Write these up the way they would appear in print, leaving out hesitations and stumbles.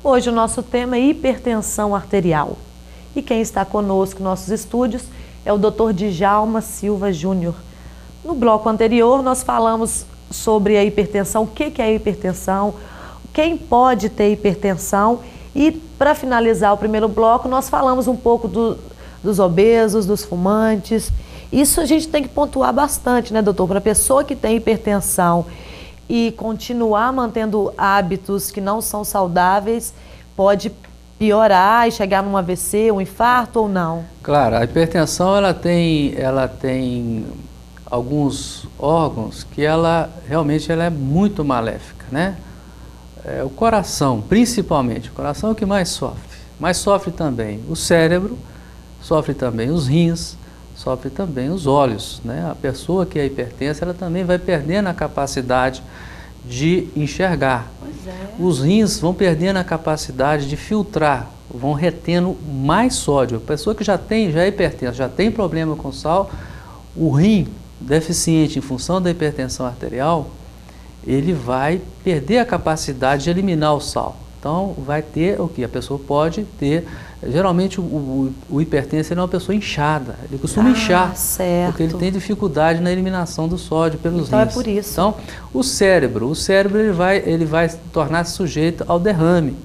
Hoje o nosso tema é hipertensão arterial. E quem está conosco nos nossos estúdios é o Dr. Djalma Silva Júnior. No bloco anterior nós falamos sobre a hipertensão, o que é a hipertensão, quem pode ter hipertensão e para finalizar o primeiro bloco nós falamos um pouco dos obesos, dos fumantes. Isso a gente tem que pontuar bastante, né, doutor? Para a pessoa que tem hipertensão e continuar mantendo hábitos que não são saudáveis, pode piorar e chegar num AVC, um infarto ou não? Claro, a hipertensão ela tem alguns órgãos que realmente ela é muito maléfica, né? O coração, principalmente, o coração é o que mais sofre. Mas sofre também o cérebro, sofre também os rins, sofre também os olhos, né? A pessoa que é hipertensa, ela também vai perdendo a capacidade de enxergar. Pois é. Os rins vão perdendo a capacidade de filtrar, vão retendo mais sódio. A pessoa que já é hipertensa, já tem problema com sal, o rim deficiente em função da hipertensão arterial, ele vai perder a capacidade de eliminar o sal. Então, vai ter o que? A pessoa pode ter, geralmente o hipertenso é uma pessoa inchada, ele costuma inchar, certo. porque ele tem dificuldade na eliminação do sódio pelos rins. Então é por isso. Então, o cérebro ele vai tornar-se sujeito ao derrame,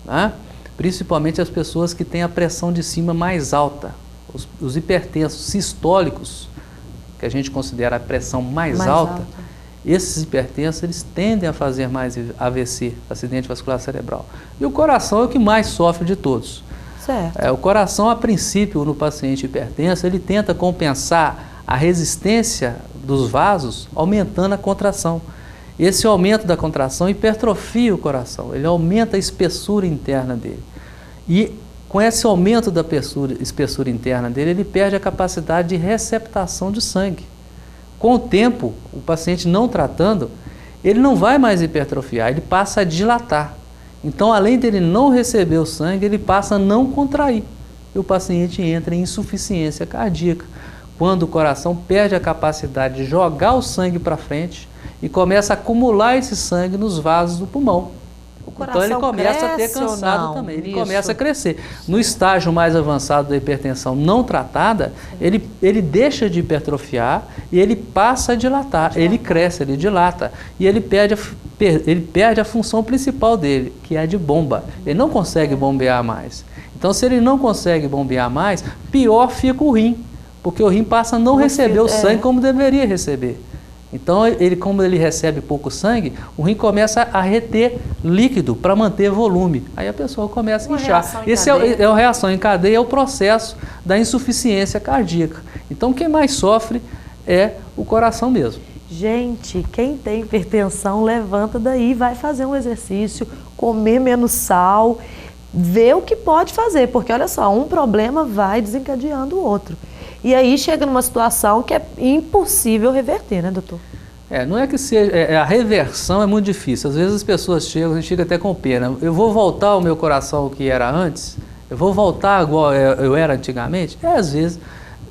né? Principalmente as pessoas que têm a pressão de cima mais alta, os hipertensos sistólicos, que a gente considera a pressão mais alta. Esses hipertensos, eles tendem a fazer mais AVC, acidente vascular cerebral. E o coração é o que mais sofre de todos. Certo. O coração, a princípio, no paciente hipertenso, ele tenta compensar a resistência dos vasos, aumentando a contração. Esse aumento da contração hipertrofia o coração, ele aumenta a espessura interna dele. E com esse aumento da espessura interna dele, ele perde a capacidade de receptação de sangue. Com o tempo, o paciente não tratando, ele não vai mais hipertrofiar, ele passa a dilatar. Então, além dele não receber o sangue, ele passa a não contrair. E o paciente entra em insuficiência cardíaca, quando o coração perde a capacidade de jogar o sangue para frente e começa a acumular esse sangue nos vasos do pulmão. Então ele começa a ter cansado também, ele começa a crescer. No estágio mais avançado da hipertensão não tratada, ele deixa de hipertrofiar e ele passa a dilatar, ele cresce, ele dilata e ele perde a função principal dele, que é a de bomba. Ele não consegue bombear mais. Então, se ele não consegue bombear mais, pior fica o rim, porque o rim passa a não receber o sangue como deveria receber. Então, como ele recebe pouco sangue, o rim começa a reter líquido para manter volume. Aí a pessoa começa a inchar. Esse é a reação em cadeia, é o processo da insuficiência cardíaca. Então, quem mais sofre é o coração mesmo. Gente, quem tem hipertensão, levanta daí, vai fazer um exercício, comer menos sal, ver o que pode fazer, porque olha só, um problema vai desencadeando o outro. E aí chega numa situação que é impossível reverter, né, doutor? Não é que seja, a reversão é muito difícil. Às vezes as pessoas chegam, a gente fica até com pena. Eu vou voltar ao meu coração o que era antes? Eu vou voltar igual eu era antigamente? Às vezes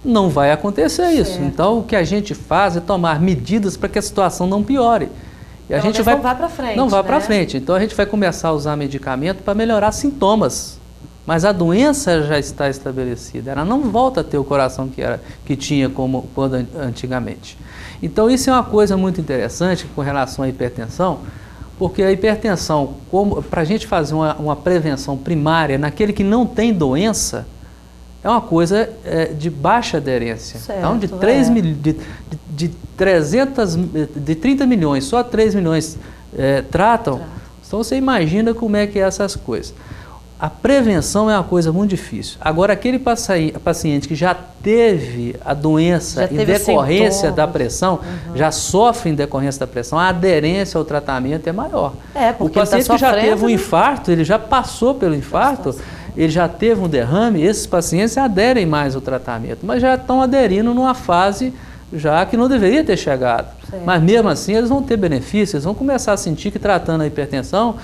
não vai acontecer isso. Então o que a gente faz é tomar medidas para que a situação não piore. E a gente não vai para frente. Não vai para frente. Então a gente vai começar a usar medicamento para melhorar sintomas. Mas a doença já está estabelecida, ela não volta a ter o coração que tinha quando antigamente. Então isso é uma coisa muito interessante com relação à hipertensão, porque a hipertensão, para a gente fazer uma prevenção primária naquele que não tem doença, é uma coisa de baixa aderência. Certo, então, de 30 milhões, só 3 milhões tratam. Então você imagina como é que é essas coisas. A prevenção é uma coisa muito difícil. Agora, aquele paciente que já teve a doença em decorrência da pressão, já sofre em decorrência da pressão, a aderência ao tratamento é maior. O paciente que já teve um infarto, ele já passou pelo infarto, ele já teve um derrame, esses pacientes aderem mais ao tratamento, mas já estão aderindo numa fase já que não deveria ter chegado. Mas mesmo assim, eles vão ter benefícios, eles vão começar a sentir que tratando a hipertensão,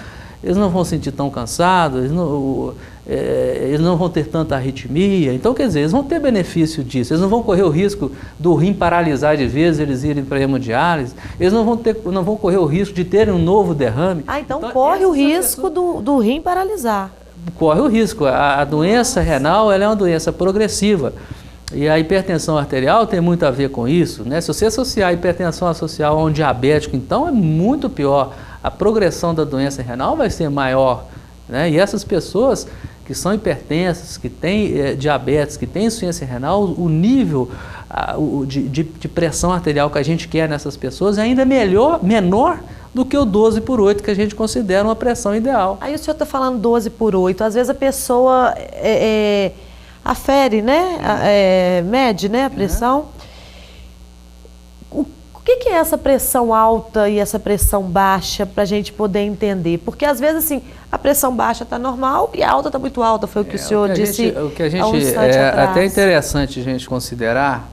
eles não vão sentir tão cansados, eles não vão ter tanta arritmia. Então, quer dizer, eles vão ter benefício disso, eles não vão correr o risco do rim paralisar de vez, eles irem para a hemodiálise, eles não vão correr o risco de terem um novo derrame. Então corre o risco do rim paralisar. Corre o risco. A doença renal, ela é uma doença progressiva. E a hipertensão arterial tem muito a ver com isso, né? Se você associar a hipertensão arterial a um diabético, então é muito pior. A progressão da doença renal vai ser maior, né? E essas pessoas que são hipertensas, que têm diabetes, que têm insuficiência renal, o nível de pressão arterial que a gente quer nessas pessoas é ainda menor do que o 12/8, que a gente considera uma pressão ideal. Aí o senhor está falando 12/8, às vezes a pessoa afere, né? Mede, né, a pressão. O que é essa pressão alta e essa pressão baixa para a gente poder entender? Porque às vezes assim, a pressão baixa está normal e a alta está muito alta, foi o que o senhor disse há um instante atrás. Até interessante a gente considerar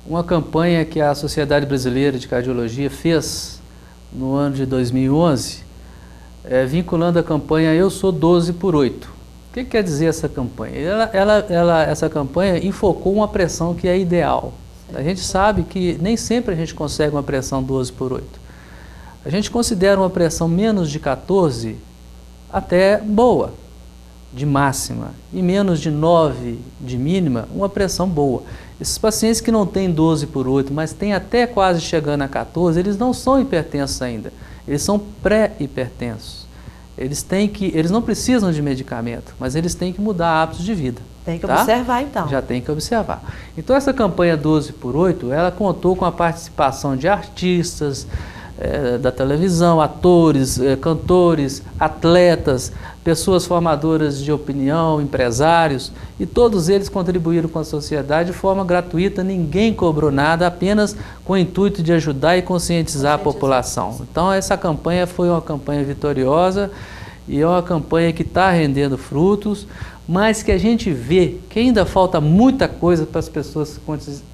uma campanha que a Sociedade Brasileira de Cardiologia fez no ano de 2011, vinculando a campanha Eu Sou 12/8. O que quer dizer essa campanha? Essa campanha enfocou uma pressão que é ideal. A gente sabe que nem sempre a gente consegue uma pressão 12/8. A gente considera uma pressão menos de 14 até boa, de máxima, e menos de 9 de mínima, uma pressão boa. Esses pacientes que não têm 12/8, mas têm até quase chegando a 14, eles não são hipertensos ainda, eles são pré-hipertensos. Eles não precisam de medicamento, mas eles têm que mudar hábitos de vida. Tem que observar, então. Já tem que observar. Então, essa campanha 12/8, ela contou com a participação de artistas da televisão, atores, cantores, atletas, pessoas formadoras de opinião, empresários, e todos eles contribuíram com a sociedade de forma gratuita, ninguém cobrou nada, apenas com o intuito de ajudar e conscientizar a população. Então, essa campanha foi uma campanha vitoriosa e é uma campanha que está rendendo frutos, mas que a gente vê que ainda falta muita coisa para as pessoas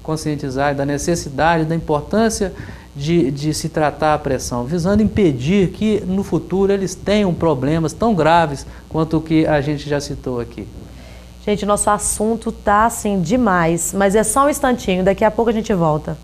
conscientizarem da necessidade, da importância de se tratar a pressão, visando impedir que no futuro eles tenham problemas tão graves quanto o que a gente já citou aqui. Gente, nosso assunto tá assim demais, mas é só um instantinho, daqui a pouco a gente volta.